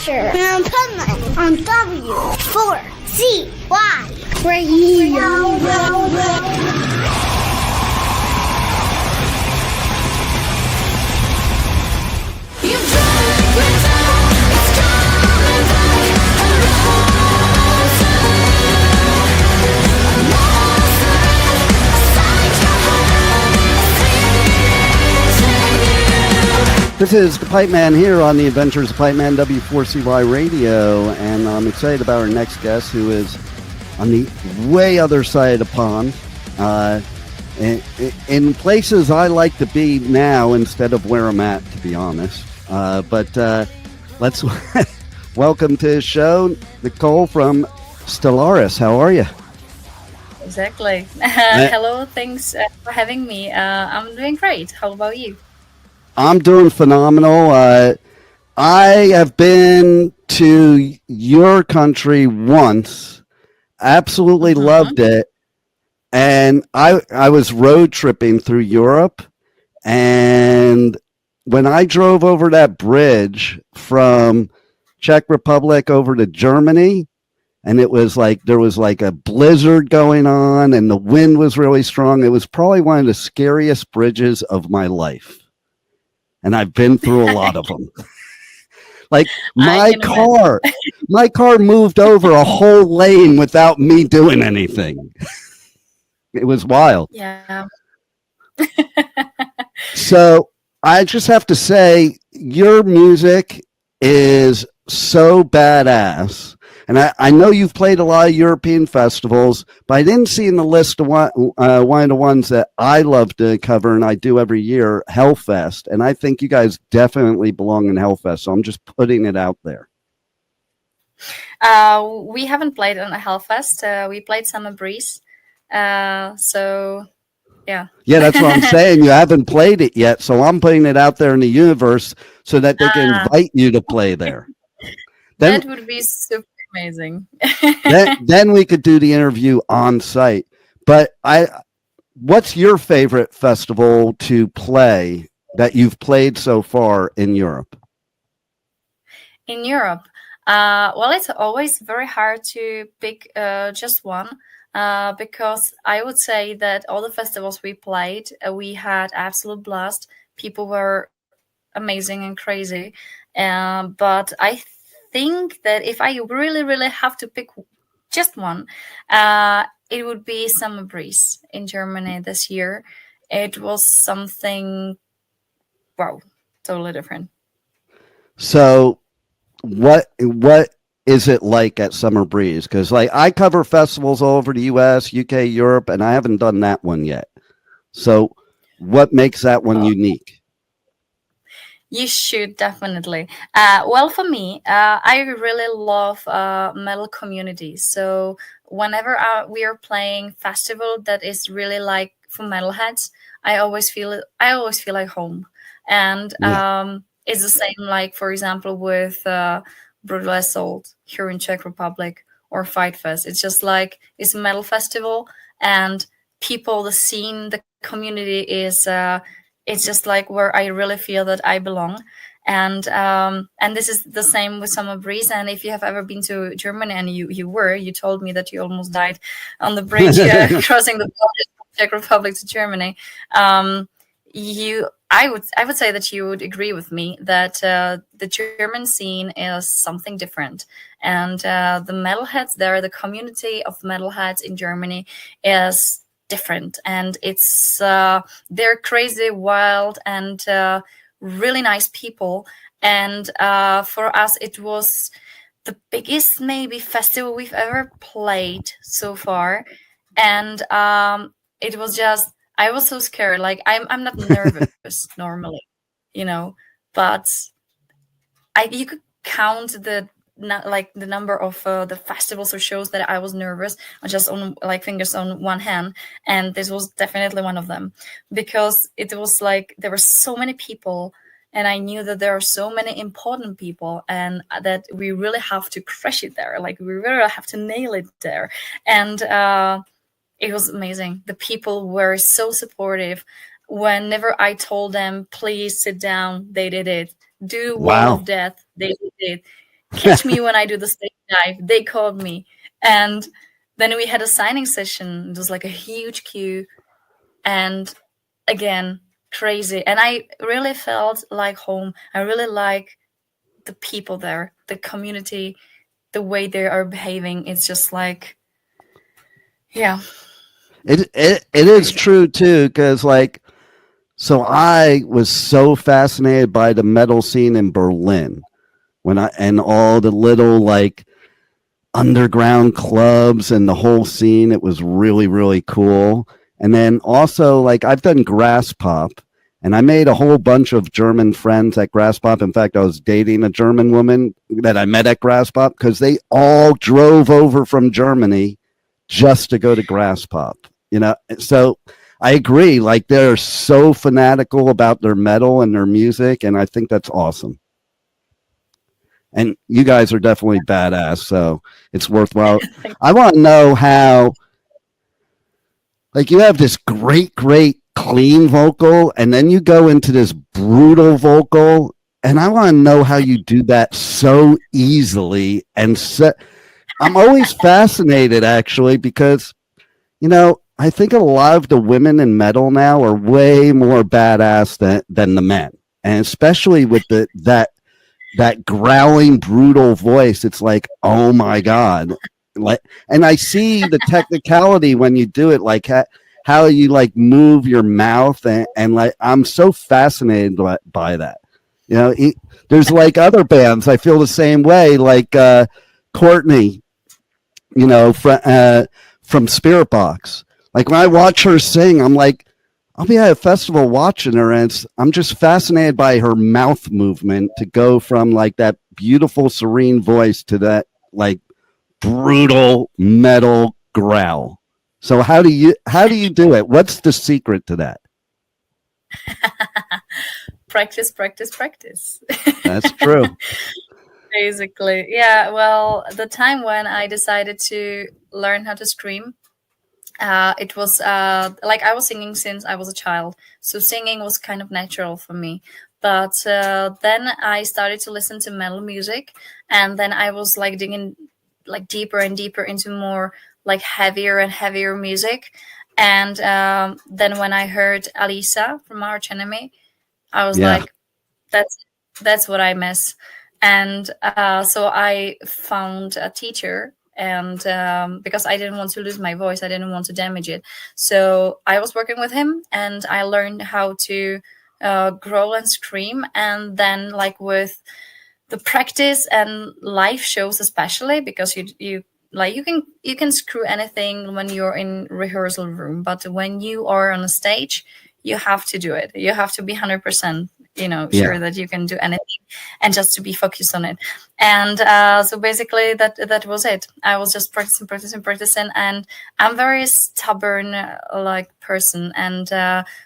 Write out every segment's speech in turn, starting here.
Adventure of Pipeman on W4CY Radio. This is the Pipeman here on the Adventures of Pipeman, W4CY Radio, and I'm excited about our next guest, who is on the way other side of the pond, in places I like to be now instead of where I'm at, to be honest. But let's welcome to the show, Nicol from STELLVRIS. How are you? Exactly. Hello, thanks for having me. I'm doing great. How about you? I'm doing phenomenal. I have been to your country once, absolutely loved it, and I was road tripping through Europe, and when I drove over that bridge from Czech Republic over to Germany, and it was like there was like a blizzard going on, and the wind was really strong. It was probably one of the scariest bridges of my life. And I've been through a lot of them. Like my car moved over a whole lane without me doing anything. It was wild. Yeah. So I just have to say, your music is so badass. And I know you've played a lot of European festivals, but I didn't see in the list of one of the ones that I love to cover, and I do every year, Hellfest. And I think you guys definitely belong in Hellfest, so I'm just putting it out there. We haven't played on a Hellfest. We played Summer Breeze. So, yeah. Yeah, that's what I'm saying. You haven't played it yet, so I'm putting it out there in the universe so that they can invite you to play there. That would be super amazing. then we could do the interview on site. But what's your favorite festival to play that you've played so far in Europe? In Europe, well, it's always very hard to pick just one, because I would say that all the festivals we played, we had absolute blast. People were amazing and crazy, but I think that if I really have to pick just one, it would be Summer Breeze in Germany this year. It was something, wow, totally different. So what is it like at Summer Breeze? Because like I cover festivals all over the US, UK, Europe, and I haven't done that one yet. So what makes that one unique? You should definitely. Well, for me, I really love metal communities. So whenever we are playing festival that is really like for metalheads, I always feel like home. And it's the same, like for example with Brutal Assault here in Czech Republic or Fight Fest. It's just like it's a metal festival, and people, the scene, the community is. It's just like where I really feel that I belong. And this is the same with Summer Breeze. And if you have ever been to Germany, and you told me that you almost died on the bridge crossing the border from Czech Republic to Germany. I would say that you would agree with me that the German scene is something different. And the metalheads there, the community of metalheads in Germany is different, and it's they're crazy, wild, and really nice people. And for us, it was the biggest maybe festival we've ever played so far. And it was just, I was so scared. Like I'm not nervous normally, but you could count the number of the festivals or shows that I was nervous, just on like fingers on one hand, and this was definitely one of them, because it was like there were so many people, and I knew that there are so many important people, and that we really have to crush it there, like we really have to nail it there. And it was amazing. The people were so supportive. Whenever I told them, please sit down, they did it. Do Wall of Death, they did it. catch me when I do the stage dive. They called me. And then we had a signing session. It was like a huge queue. And again, crazy. And I really felt like home. I really like the people there, the community, the way they are behaving. It's just like, yeah. It is true too, because like, so I was so fascinated by the metal scene in Berlin and all the little like underground clubs and the whole scene. It was really, really cool. And then also like I've done grass pop, and I made a whole bunch of German friends at grass pop. In fact, I was dating a German woman that I met at grass pop because they all drove over from Germany just to go to grass pop, you know? So I agree. Like they're so fanatical about their metal and their music. And I think that's awesome. And you guys are definitely badass. So it's worthwhile. I want to know how, like you have this great clean vocal, and then you go into this brutal vocal. And I want to know how you do that so easily. And I'm always fascinated actually, because, you know, I think a lot of the women in metal now are way more badass than the men, and especially with that growling, brutal voice. It's like, oh my God! Like, and I see the technicality when you do it, like how you like move your mouth, and like I'm so fascinated by that. You know, there's like other bands I feel the same way, like Courtney, you know, from Spirit Box. Like when I watch her sing, I'm like, I'll be at a festival watching her, and I'm just fascinated by her mouth movement to go from like that beautiful, serene voice to that like brutal metal growl. So how do you do it? What's the secret to that? Practice. That's true. Basically, yeah. Well, the time when I decided to learn how to scream, it was like I was singing since I was a child, so singing was kind of natural for me. But then I started to listen to metal music, and then I was like digging like deeper and deeper into more like heavier and heavier music. And then when I heard Alisa from Arch Enemy, I was like, that's what I miss. And so I found a teacher, and because I didn't want to lose my voice, I didn't want to damage it. So I was working with him, and I learned how to growl and scream. And then like with the practice and live shows, especially because you like you can screw anything when you're in rehearsal room, but when you are on a stage, you have to do it. You have to be 100%, sure that you can do anything, and just to be focused on it. And so basically that was it. I was just practicing, and I'm very stubborn like person. And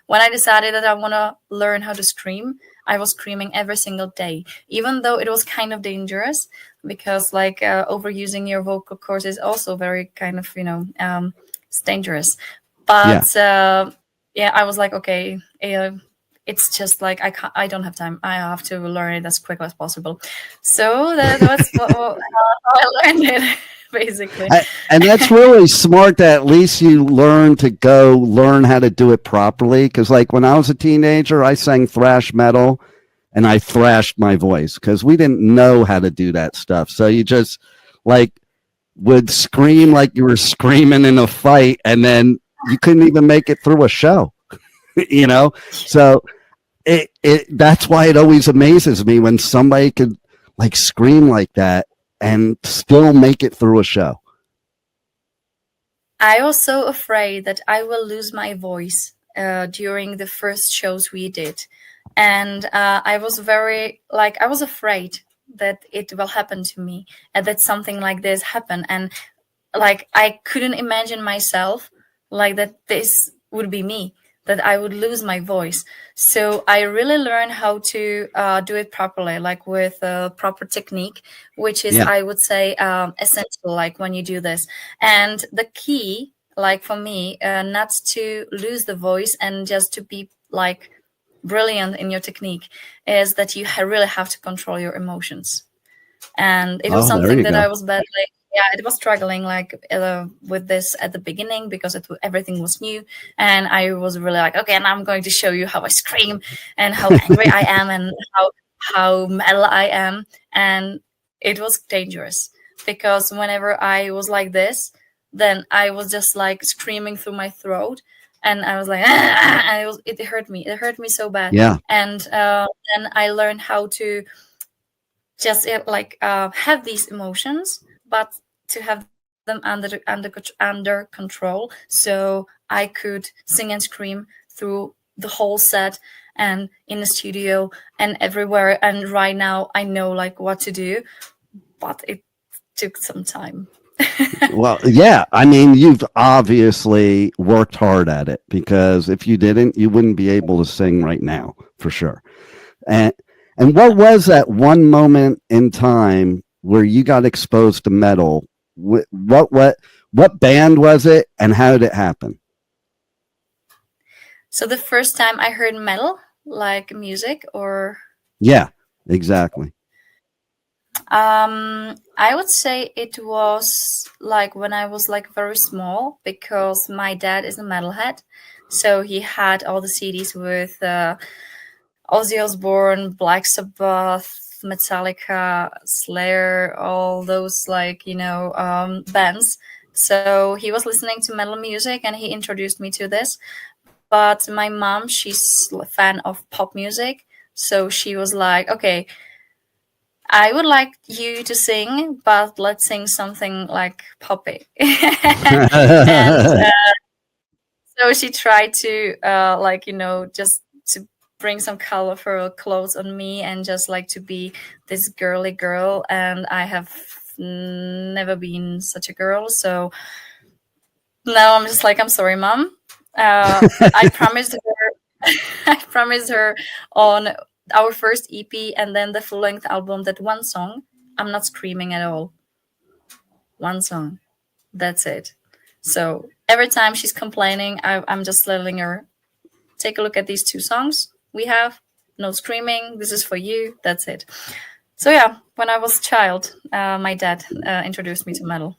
when I decided that I want to learn how to scream, I was screaming every single day, even though it was kind of dangerous, because like overusing your vocal cords is also very kind of it's dangerous. But I was like, okay, it's just like I don't have time. I have to learn it as quick as possible. So that was how I learned it, basically. And that's really smart that at least you learn how to do it properly. Because like when I was a teenager, I sang thrash metal, and I thrashed my voice because we didn't know how to do that stuff. So you just like would scream like you were screaming in a fight, and then you couldn't even make it through a show. So that's why it always amazes me when somebody could like scream like that and still make it through a show. I was so afraid that I will lose my voice during the first shows we did. And I was afraid that it will happen to me, and that something like this happen. And like, I couldn't imagine myself like that this would be me, that I would lose my voice. So I really learned how to do it properly, like with a proper technique, which is, I would say, essential, like when you do this. And the key, like for me, not to lose the voice and just to be like brilliant in your technique, is that you really have to control your emotions. and it was Oh, there something you that go. I was badly, yeah, it was struggling like with this at the beginning because everything was new, and I was really like, okay, and I'm going to show you how I scream and how angry I am and how metal I am, and it was dangerous because whenever I was like this, then I was just like screaming through my throat, and I was like, and it hurt me. It hurt me so bad, Yeah. and then I learned how to just have these emotions, but to have them under control, so I could sing and scream through the whole set and in the studio and everywhere. And right now I know like what to do, but it took some time. Well, yeah. I mean, you've obviously worked hard at it, because if you didn't, you wouldn't be able to sing right now, for sure. And what was that one moment in time where you got exposed to metal? What band was it, and how did it happen? So the first time I heard metal, like music, or Yeah, exactly. I would say it was like when I was like very small, because my dad is a metalhead, so he had all the CDs with Ozzy Osbourne, Black Sabbath, Metallica, Slayer, all those bands. So he was listening to metal music and he introduced me to this. But my mom, she's a fan of pop music, so she was like, okay, I would like you to sing, but let's sing something like poppy. And so she tried to just to bring some colorful clothes on me and just like to be this girly girl, and I have never been such a girl. So now I'm just like, I'm sorry, mom. I promised her I promised her on our first EP and then the full length album that one song I'm not screaming at all. One song, that's it. So every time she's complaining, I'm just telling her, take a look at these two songs we have. No screaming. This is for you. That's it. So yeah, when I was a child, my dad introduced me to metal.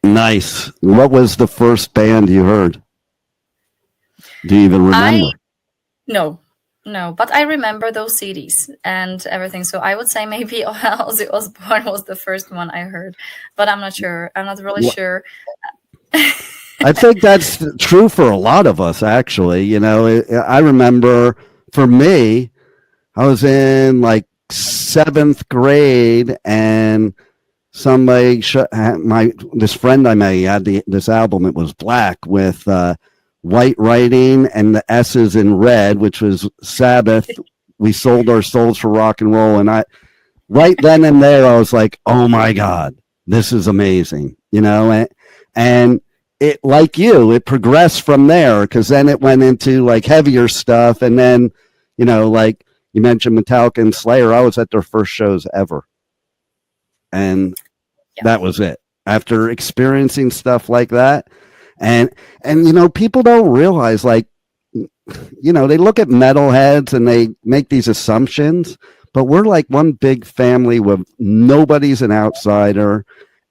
Nice. What was the first band you heard? Do you even remember? No, but I remember those CDs and everything. So I would say maybe Ozzy Osbourne was the first one I heard, but I'm not sure. I'm not really sure. I think that's true for a lot of us, actually. You know, I remember for me, I was in like 7th grade, and somebody this friend I met, he had this album. It was black with white writing and the S's in red, which was Sabbath. We sold our souls for rock and roll, and I right then and there I was like, oh my God, this is amazing, you know. And it, like you, it progressed from there, because then it went into like heavier stuff, and then, you know, like you mentioned Metallica and Slayer. I was at their first shows ever, and that was it. After experiencing stuff like that, and you know, people don't realize, like, you know, they look at metalheads and they make these assumptions, but we're like one big family where nobody's an outsider,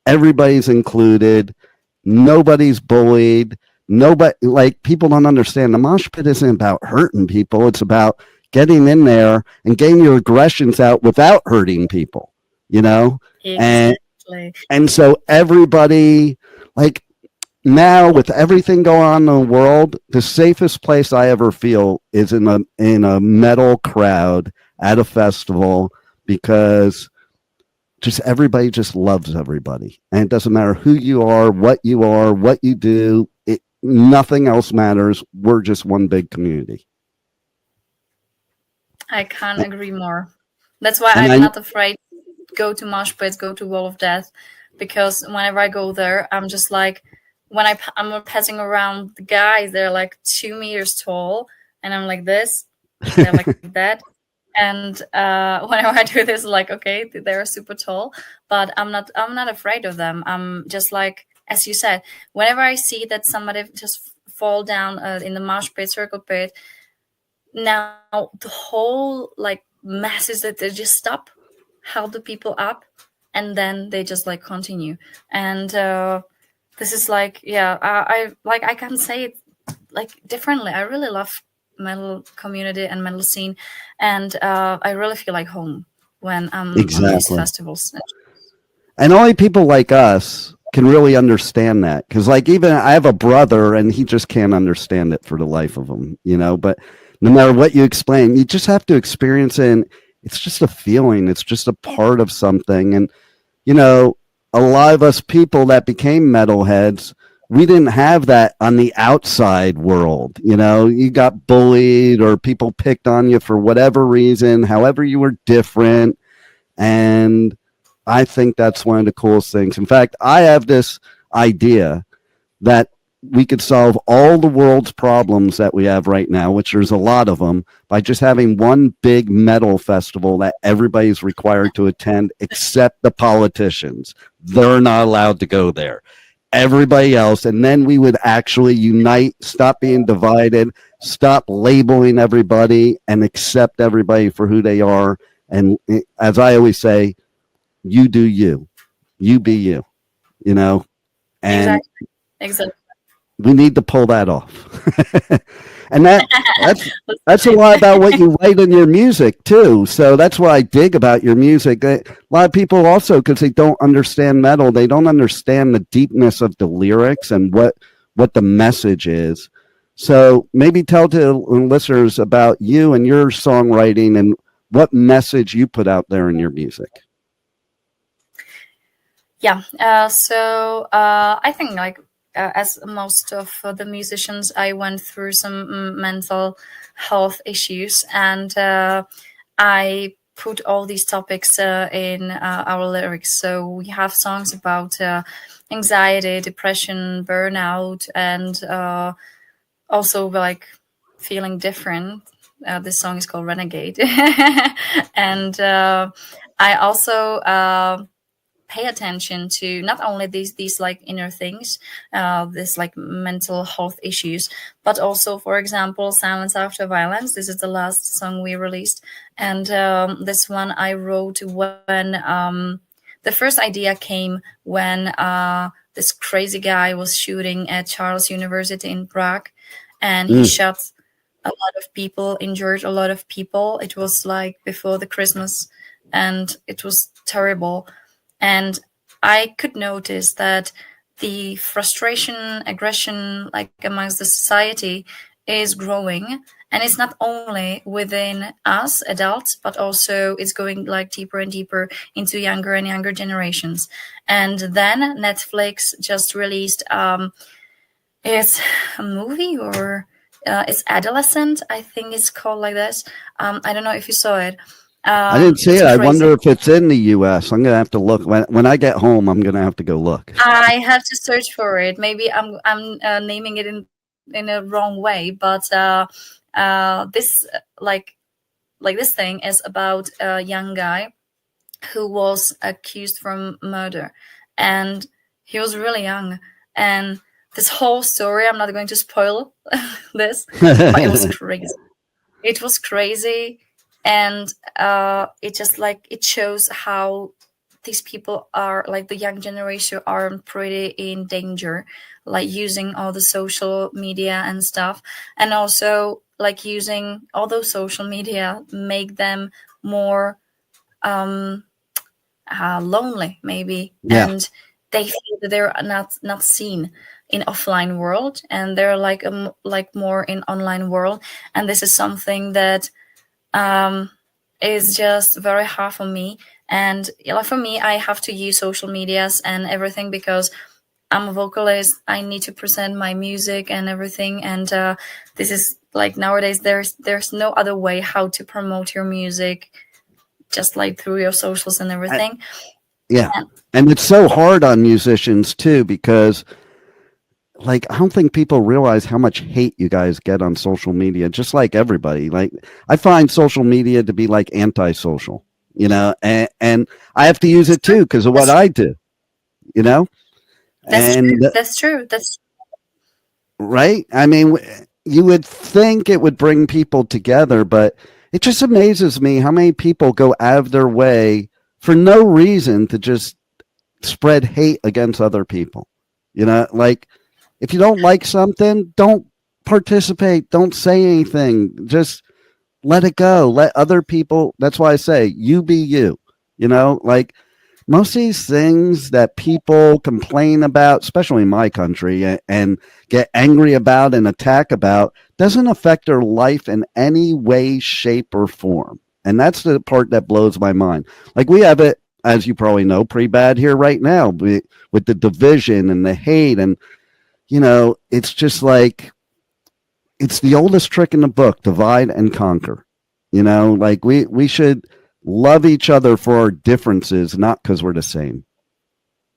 everybody's included, nobody's bullied, nobody, like, people don't understand the mosh pit isn't about hurting people, it's about getting in there and getting your aggressions out without hurting people, you know. Exactly. And so everybody, like, now with everything going on in the world, the safest place I ever feel is in a metal crowd at a festival, because just everybody just loves everybody, and it doesn't matter who you are, what you do. Nothing else matters. We're just one big community. I can't agree more. That's why I'm not afraid to go to mosh pits, go to Wall of Death, because whenever I go there, I'm just like, when I'm passing around the guys, they're like 2 meters tall, and I'm like this, they're like that. And whenever I do this, like, okay, they're super tall, but I'm not afraid of them. I'm just like, as you said, whenever I see that somebody just fall down in the mosh pit, circle pit, now the whole like masses that they just stop, help the people up, and then they just like continue. And this is like, yeah, I can say it like differently. I really love metal community and metal scene, and I really feel like home when I'm on these festivals. And only people like us can really understand that, because like even I have a brother and he just can't understand it for the life of him, you know. But no matter what you explain, you just have to experience it. And it's just a feeling. It's just a part of something. And you know, a lot of us people that became metalheads, we didn't have that on the outside world. You know, you got bullied or people picked on you for whatever reason, however you were different. And I think that's one of the coolest things. In fact, I have this idea that we could solve all the world's problems that we have right now, which there's a lot of them, by just having one big metal festival that everybody's required to attend except the politicians. They're not allowed to go there. Everybody else. And then we would actually unite, stop being divided, stop labeling everybody, and accept everybody for who they are. And as I always say, you do you, you be you, you know, and exactly. We need to pull that off. And that's a lot about what you write in your music too. So that's what I dig about your music. A lot of people also, because they don't understand metal, they don't understand the deepness of the lyrics and what the message is. So maybe tell the listeners about you and your songwriting and what message you put out there in your music. Yeah. So I think like as most of the musicians, I went through some mental health issues, and I put all these topics in our lyrics. So we have songs about anxiety, depression, burnout, and also like feeling different. This song is called Renegade. And I also pay attention to not only these like inner things, this like mental health issues, but also, for example, Silence After Violence. This is the last song we released, and this one I wrote when the first idea came when this crazy guy was shooting at Charles University in Prague, and he shot a lot of people, injured a lot of people. It was like before the Christmas, and it was terrible. And I could notice that the frustration, aggression, like amongst the society, is growing. And it's not only within us adults, but also it's going like deeper and deeper into younger and younger generations. And then Netflix just released it's a movie, or it's Adolescent, I think it's called like this. I don't know if you saw it. I didn't see it. I wonder if it's in the U.S. I'm going to have to look. When I get home, I'm going to have to go look. I have to search for it. Maybe I'm naming it in a wrong way, but this like this thing is about a young guy who was accused from murder, and he was really young. And this whole story, I'm not going to spoil this, but it was crazy. It was crazy. And it just like it shows how these people are, like the young generation, are pretty in danger, like using all the social media and stuff, and also like using all those social media make them more lonely, maybe, and they feel that they're not seen in offline world, and they're like more in online world. And this is something that is just very hard for me. And for me, I have to use social medias and everything because I'm a vocalist. I need to present my music and everything. And this is like nowadays there's no other way how to promote your music, just like through your socials and everything. And it's so hard on musicians too, because like, I don't think people realize how much hate you guys get on social media, just like everybody. Like, I find social media to be like antisocial, you know, and I have to use it too because of what I do, you know. That's true. That's right. I mean, you would think it would bring people together, but it just amazes me how many people go out of their way for no reason to just spread hate against other people. Like if you don't like something, don't participate, don't say anything, just let it go, let other people. That's why I say you be you. Like most of these things that people complain about, especially in my country, and get angry about and attack about, doesn't affect their life in any way, shape, or form. And that's the part that blows my mind. Like we have it, as you probably know, pretty bad here right now with the division and the hate. And, it's just like, it's the oldest trick in the book, divide and conquer. Like we should love each other for our differences, not because we're the same.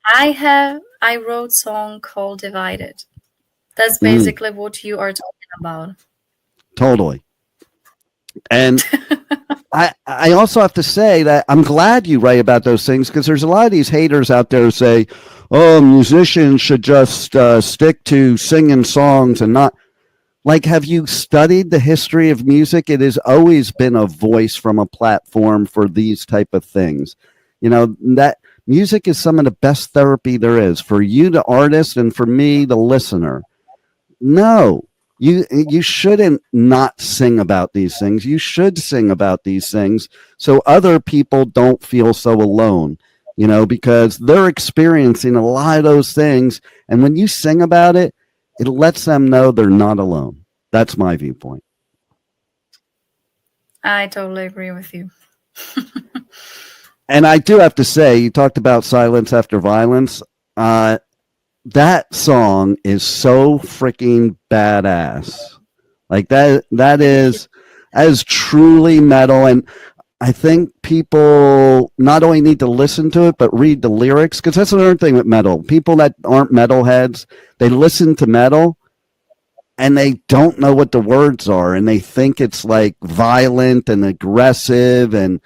I wrote a song called Divided. That's basically what you are talking about. Totally. And I also have to say that I'm glad you write about those things, because there's a lot of these haters out there who say, oh, musicians should just stick to singing songs and not. Like, have you studied the history of music? It has always been a voice from a platform for these type of things. That music is some of the best therapy there is for you, the artist, and for me, the listener. No, you shouldn't not sing about these things. You should sing about these things so other people don't feel so alone, because they're experiencing a lot of those things. And when you sing about it, it lets them know they're not alone. That's my viewpoint. I totally agree with you. And I do have to say, you talked about Silence After Violence. That song is so freaking badass. Like that is truly metal. And I think people not only need to listen to it, but read the lyrics, because that's another thing with metal. People that aren't metalheads, they listen to metal and they don't know what the words are, and they think it's like violent and aggressive and,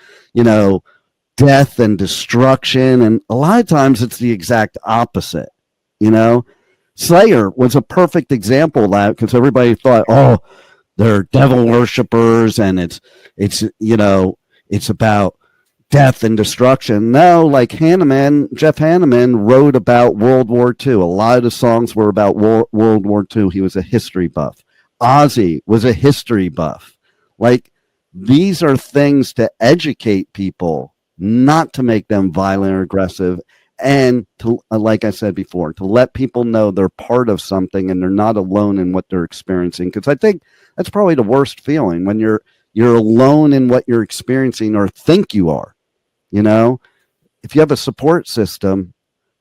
death and destruction. And a lot of times it's the exact opposite. Slayer was a perfect example of that, because everybody thought, oh, they're devil worshippers and it's about death and destruction. No, like Jeff Hanneman wrote about World War II. A lot of the songs were about World War II. He was a history buff. Ozzy was a history buff. Like, these are things to educate people, not to make them violent or aggressive. And to, like I said before, to let people know they're part of something and they're not alone in what they're experiencing. Because I think that's probably the worst feeling, when you're alone in what you're experiencing or think you are. If you have a support system,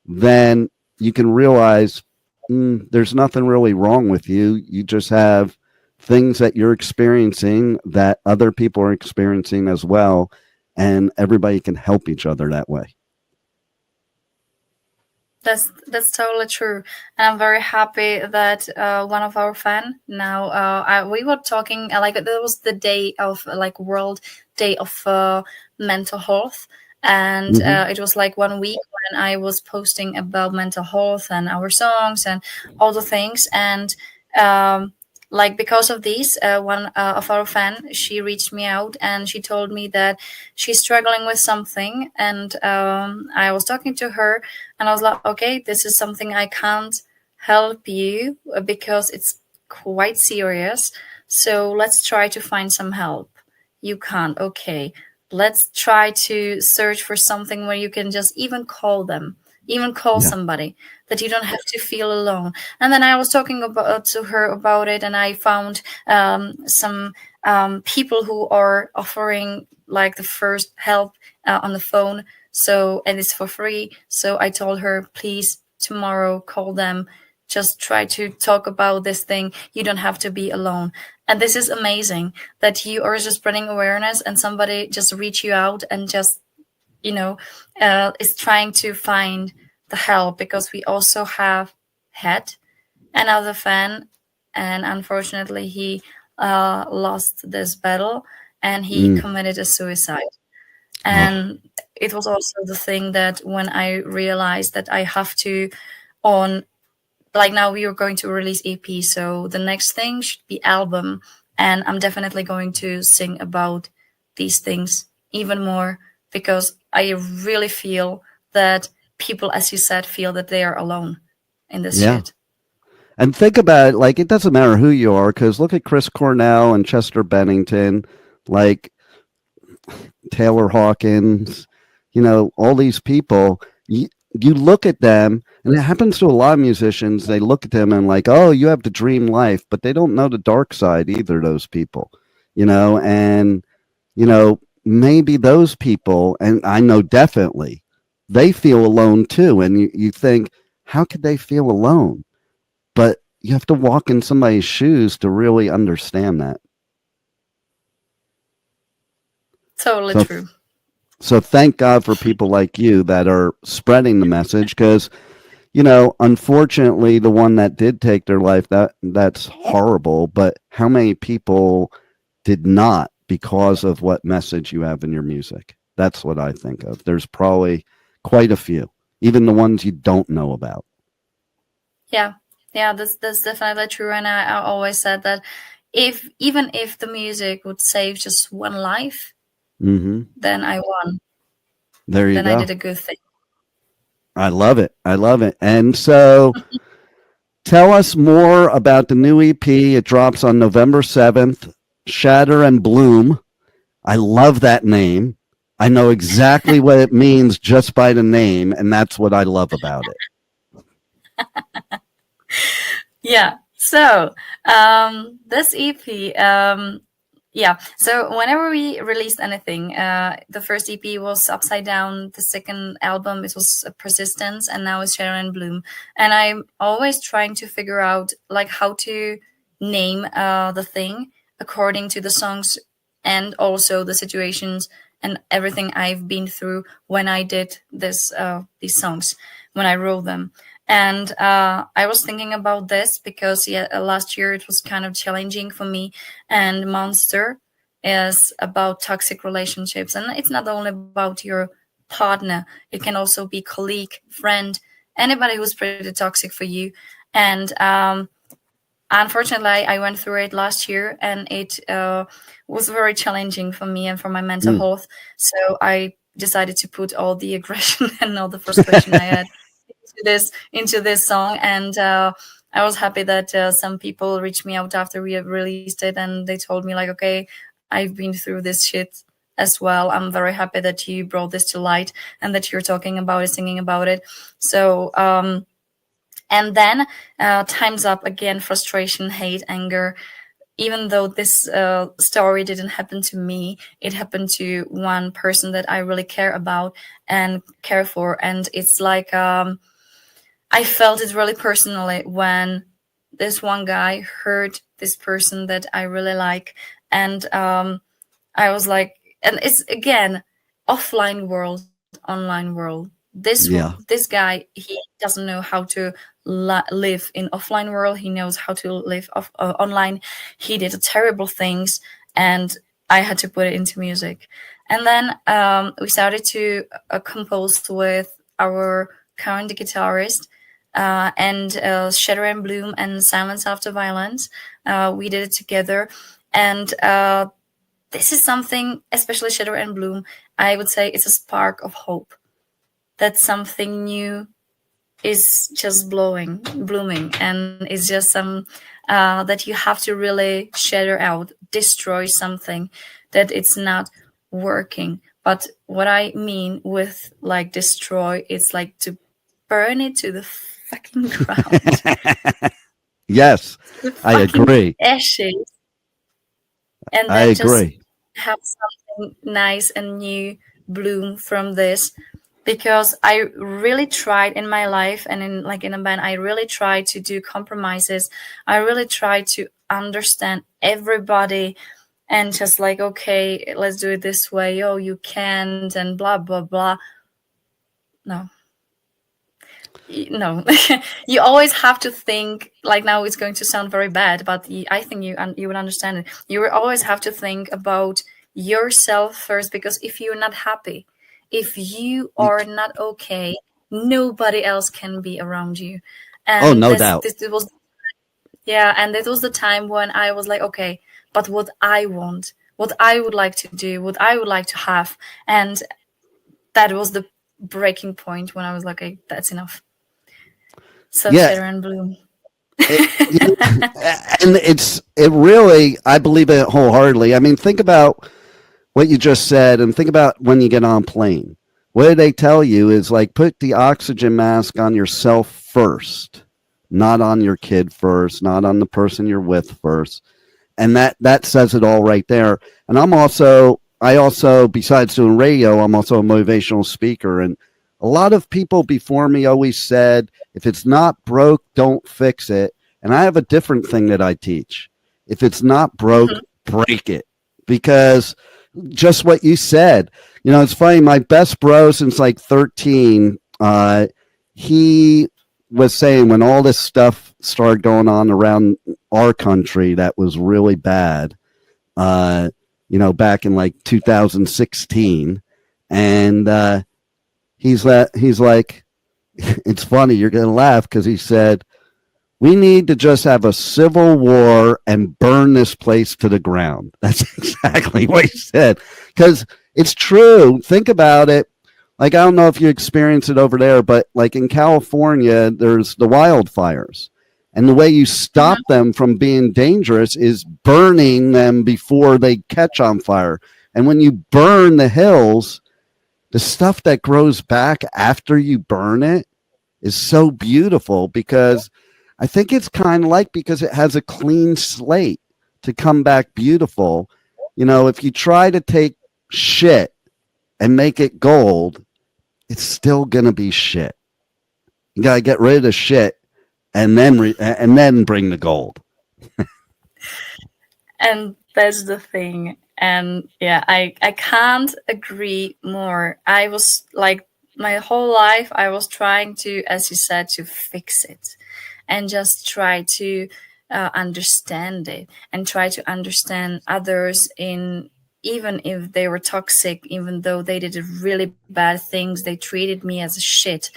then you can realize there's nothing really wrong with you. You just have things that you're experiencing that other people are experiencing as well, and everybody can help each other that way. That's totally true, and I'm very happy that one of our fan now. We were talking like that was the day of like World Day of Mental Health, and it was like 1 week when I was posting about mental health and our songs and all the things, and like because of these, one of our fan, she reached me out and she told me that she's struggling with something, and I was talking to her and I was like, okay, this is something I can't help you because it's quite serious, so let's try to find some help. You can't, okay, let's try to search for something where you can just even call somebody, that you don't have to feel alone. And then I was talking to her about it, and I found some people who are offering like the first help on the phone, and it's for free. So I told her, please, tomorrow call them, just try to talk about this thing. You don't have to be alone. And this is amazing that you are just spreading awareness and somebody just reach you out and just is trying to find the help, because we also have had another fan, and unfortunately he lost this battle and he committed a suicide. And it was also the thing that when I realized that I have to now we are going to release EP, so the next thing should be album, and I'm definitely going to sing about these things even more because I really feel that people, as you said, feel that they are alone in this Yeah. shit. And think about it, like, it doesn't matter who you are, because look at Chris Cornell and Chester Bennington, like Taylor Hawkins, all these people. You look at them, and it happens to a lot of musicians. They look at them and like, oh, you have the dream life, but they don't know the dark side either, those people, and, maybe those people, and I know definitely, they feel alone too. And you think, how could they feel alone? But you have to walk in somebody's shoes to really understand that. Totally true. So thank God for people like you that are spreading the message, because, unfortunately, the one that did take their life, that's horrible. But how many people did not, because of what message you have in your music? That's what I think of. There's probably quite a few, even the ones you don't know about. Yeah, that's definitely true. And I always said that even if the music would save just one life, then I won. There you go. Then I did a good thing. I love it. And so tell us more about the new EP. It drops on November 7th, Shatter and Bloom. I love that name. I know exactly what it means just by the name, and that's what I love about it. Yeah. So this EP, so whenever we released anything, the first EP was Upside Down, the second album it was Persistence, and now it's Shatter and Bloom. And I'm always trying to figure out like how to name the thing according to the songs and also the situations and everything I've been through when I did these songs, when I wrote them. And I was thinking about this because last year it was kind of challenging for me. And Monster is about toxic relationships, and it's not only about your partner. It can also be colleague, friend, anybody who's pretty toxic for you. And unfortunately, I went through it last year, and it was very challenging for me and for my mental health. So I decided to put all the aggression and all the frustration I had into this song. And I was happy that some people reached me out after we released it, and they told me like, okay, I've been through this shit as well. I'm very happy that you brought this to light and that you're talking about it, singing about it. So and then time's up again, frustration, hate, anger. Even though this story didn't happen to me, it happened to one person that I really care about and care for. And it's like I felt it really personally when this one guy hurt this person that I really like. And I was like, and it's again, offline world, online world. This guy, he doesn't know how to live in offline world. He knows how to live online. He did terrible things, and I had to put it into music. And then we started to compose with our current guitarist and Shatter and Bloom and Silence After Violence. We did it together, and this is something, especially Shatter and Bloom, I would say it's a spark of hope that something new is just blooming, and it's just some that you have to really shatter out, destroy something that it's not working. But what I mean with like destroy, it's like to burn it to the fucking ground. Yes, I agree. Ashes, and then just have something nice and new bloom from this. Because I really tried in my life and in a band, I really tried to do compromises. I really tried to understand everybody and just like, okay, let's do it this way. Oh, you can't, and blah, blah, blah. No. You always have to think, like, now it's going to sound very bad, but I think you would understand it. You always have to think about yourself first, because if you're not happy, if you are not okay, nobody else can be around you. And no doubt. And it was the time when I was like, okay, but what I want, what I would like to do, what I would like to have. And that was the breaking point when I was like, okay, that's enough. So Yeah. Shatter and Bloom. And it really, I believe it wholeheartedly. I mean, think about what you just said and think about when you get on a plane. What they tell you is like, put the oxygen mask on yourself first, not on your kid first, not on the person you're with first. And that says it all right there. And I also, besides doing radio, I'm also a motivational speaker. And a lot of people before me always said, if it's not broke, don't fix it. And I have a different thing that I teach. If it's not broke, break it. Because just what you said, you know, it's funny. My best bro since like 13, he was saying when all this stuff started going on around our country that was really bad, you know, back in like 2016. And he's like, it's funny, you're going to laugh because he said, we need to just have a civil war and burn this place to the ground. That's exactly what he said. Because it's true. Think about it. Like, I don't know if you experience it over there, but like in California, there's the wildfires. And the way you stop them from being dangerous is burning them before they catch on fire. And when you burn the hills, the stuff that grows back after you burn it is so beautiful, because I think it's kind of like, because it has a clean slate to come back beautiful. You know, if you try to take shit and make it gold, it's still going to be shit. You got to get rid of the shit and then bring the gold. And that's the thing. And yeah, I can't agree more. I was like, my whole life, I was trying to, as you said, to fix it and just try to understand it and try to understand others in, even if they were toxic, even though they did really bad things, they treated me as a shit.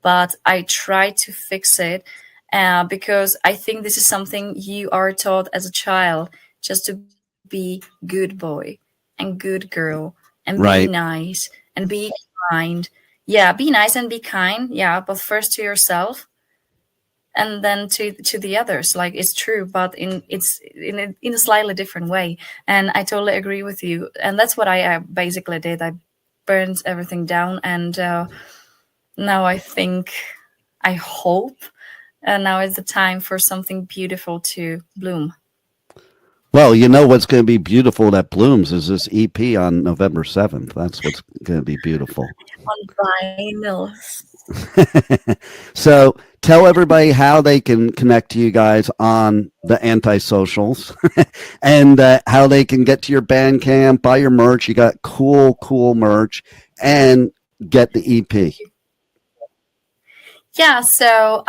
But I tried to fix it because I think this is something you are taught as a child, just to be good boy and good girl and be nice and be kind. Yeah, be nice and be kind. Yeah, but first to yourself and then to the others. Like, it's true, but in a slightly different way. And I totally agree with you. And that's what I basically did. I burned everything down, and now I hope now is the time for something beautiful to bloom. Well, you know what's going to be beautiful that blooms is this EP on November 7th. That's what's going to be beautiful. On vinyls. So tell everybody how they can connect to you guys on the anti-socials and how they can get to your Bandcamp, buy your merch. You got cool merch, and get the EP. Yeah, so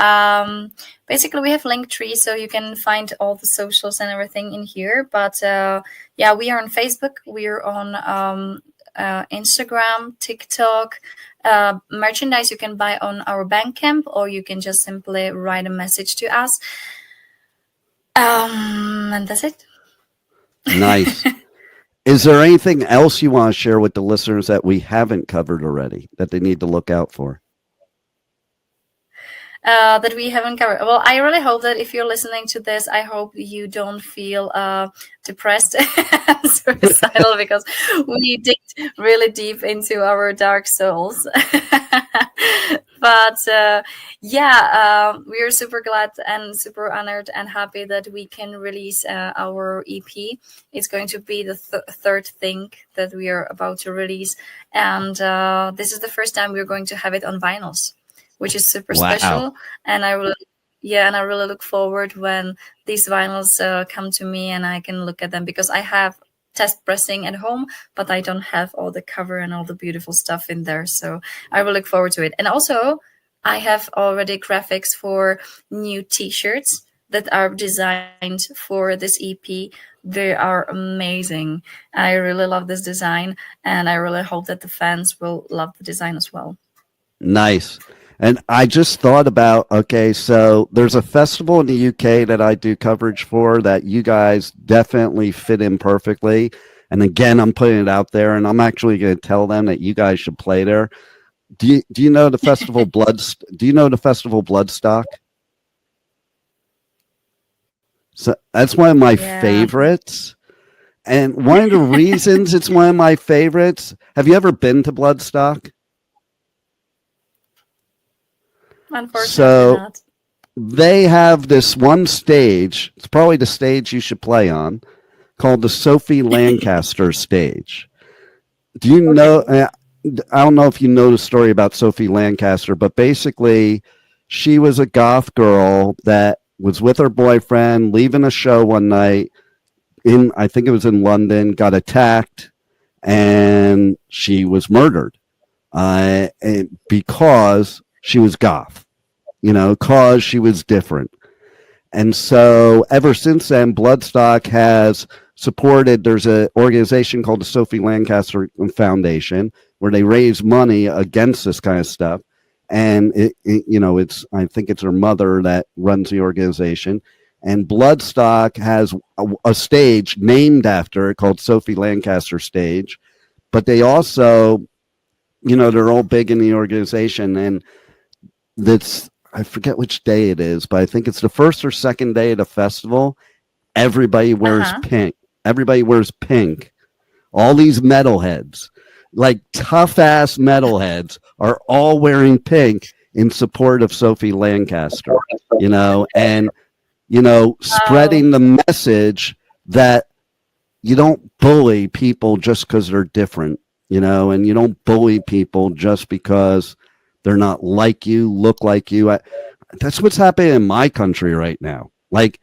basically we have Linktree, so you can find all the socials and everything in here. But yeah, we are on Facebook, we are on Instagram, TikTok. Merchandise you can buy on our Bandcamp, or you can just simply write a message to us. And that's it. Nice. Is there anything else you want to share with the listeners that we haven't covered already that they need to look out for? That we haven't covered. Well, I really hope that if you're listening to this, I hope you don't feel depressed and suicidal, because we digged really deep into our dark souls. But yeah, we are super glad and super honored and happy that we can release our EP. It's going to be the third thing that we are about to release. And this is the first time we're going to have it on vinyls, which is super special. And I really look forward when these vinyls come to me and I can look at them, because I have test pressing at home, but I don't have all the cover and all the beautiful stuff in there. So I will look forward to it. And also, I have already graphics for new t-shirts that are designed for this EP. They are amazing. I really love this design, and I really hope that the fans will love the design as well. Nice. And I just thought about, okay, so there's a festival in the UK that I do coverage for that you guys definitely fit in perfectly. And again, I'm putting it out there, and I'm actually going to tell them that you guys should play there. Do you know the festival Do you know the festival Bloodstock? So that's one of my favorites. And one of the reasons it's one of my favorites, have you ever been to Bloodstock? Unfortunately not. They have this one stage, it's probably the stage you should play on, called the Sophie Lancaster stage. Do you know, I don't know if you know the story about Sophie Lancaster, but basically she was a goth girl that was with her boyfriend, leaving a show one night, I think it was in London, got attacked, and she was murdered because she was goth, because she was different. And so ever since then, Bloodstock has supported, there's an organization called the Sophie Lancaster Foundation where they raise money against this kind of stuff. And I think it's her mother that runs the organization. And Bloodstock has a stage named after it called Sophie Lancaster Stage. But they also, they're all big in the organization. And I forget which day it is, but I think it's the first or second day of the festival. Everybody wears pink. Everybody wears pink. All these metalheads, like tough-ass metalheads, are all wearing pink in support of Sophie Lancaster, and spreading the message that you don't bully people just because they're different, and you don't bully people just because they're not like you, look like you. That's what's happening in my country right now. Like,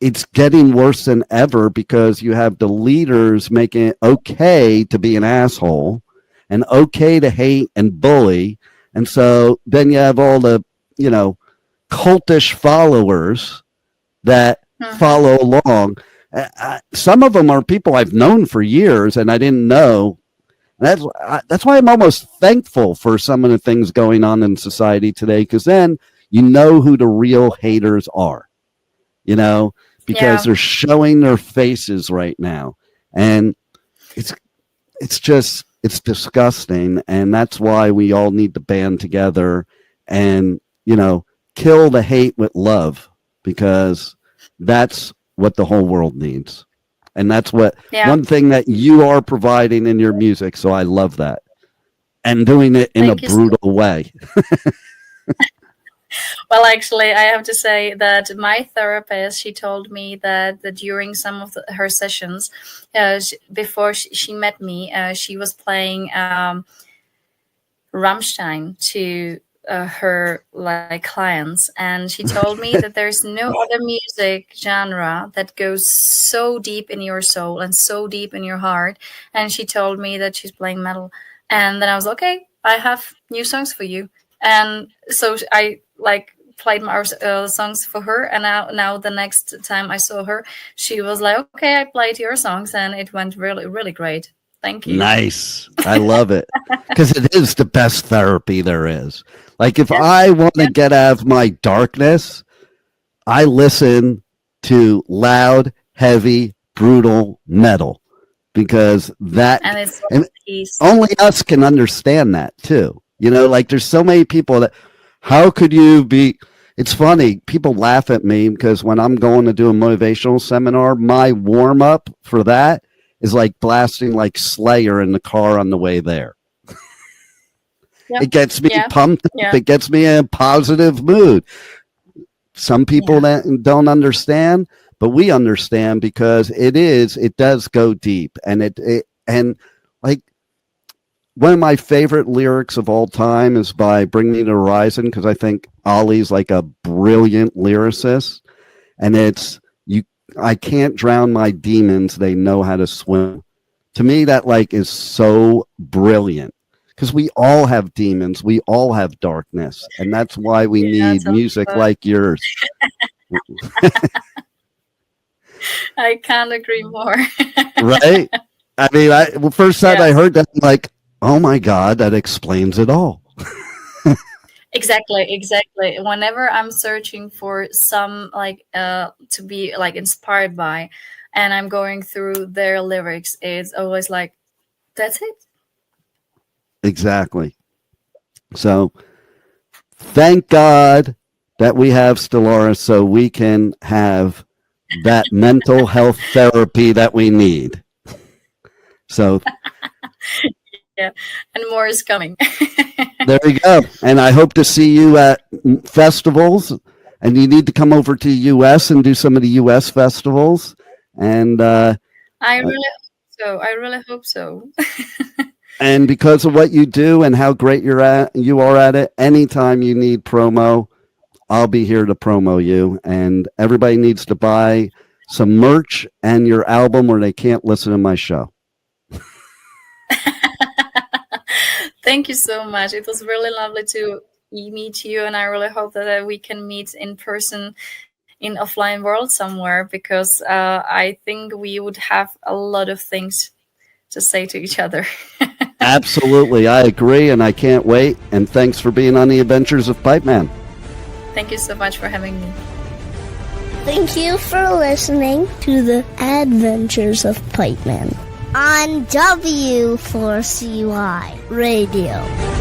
it's getting worse than ever because you have the leaders making it okay to be an asshole and okay to hate and bully. And so then you have all the, cultish followers that follow along. Some of them are people I've known for years and I didn't know. That's why I'm almost thankful for some of the things going on in society today, because then you know who the real haters are, because they're showing their faces right now. And it's disgusting. And that's why we all need to band together and, kill the hate with love, because that's what the whole world needs. And that's one thing that you are providing in your music. So I love that. And doing it in a brutal way. Well, actually, I have to say that my therapist, she told me that during some of her sessions, before she met me, she was playing Rammstein to her clients, and she told me that there's no other music genre that goes so deep in your soul and so deep in your heart. And she told me that she's playing metal, and then I was okay, I have new songs for you. And so I played my songs for her, and now the next time I saw her, she was like, okay, I played your songs, and it went really, really great. Thank you. Nice. I love it, because it is the best therapy there is. Like, if I want to get out of my darkness, I listen to loud, heavy, brutal metal, because only us can understand that too. There's so many people that, how could you be? It's funny. People laugh at me because when I'm going to do a motivational seminar, my warm up for that is like blasting like Slayer in the car on the way there. Yep. It gets me pumped up. Yep. It gets me in a positive mood. Some people that don't understand, but we understand, because it does go deep. And and one of my favorite lyrics of all time is by Bring Me the Horizon, because I think Ollie's like a brilliant lyricist. And I can't drown my demons, they know how to swim. To me, that is so brilliant, because we all have demons, we all have darkness, and that's why we need music like yours. I can't agree more. Right? I mean, first time I heard that, I'm like, oh my God, that explains it all. Exactly. Whenever I'm searching for some to be inspired by, and I'm going through their lyrics, it's always like, that's it. Exactly. So thank God that we have STELLVRIS so we can have that mental health therapy that we need. So yeah, and more is coming. there you go. And I hope to see you at festivals. And you need to come over to the U.S. and do some of the U.S. festivals. And I really hope so. I really hope so. And because of what you do and how great you are at it, anytime you need promo, I'll be here to promo you. And everybody needs to buy some merch and your album or they can't listen to my show. Thank you so much. It was really lovely to meet you, and I really hope that we can meet in person in offline world somewhere, because I think we would have a lot of things to say to each other. Absolutely. I agree, and I can't wait. And thanks for being on the Adventures of Pipeman. Thank you so much for having me. Thank you for listening to the Adventures of Pipeman on W4CY Radio.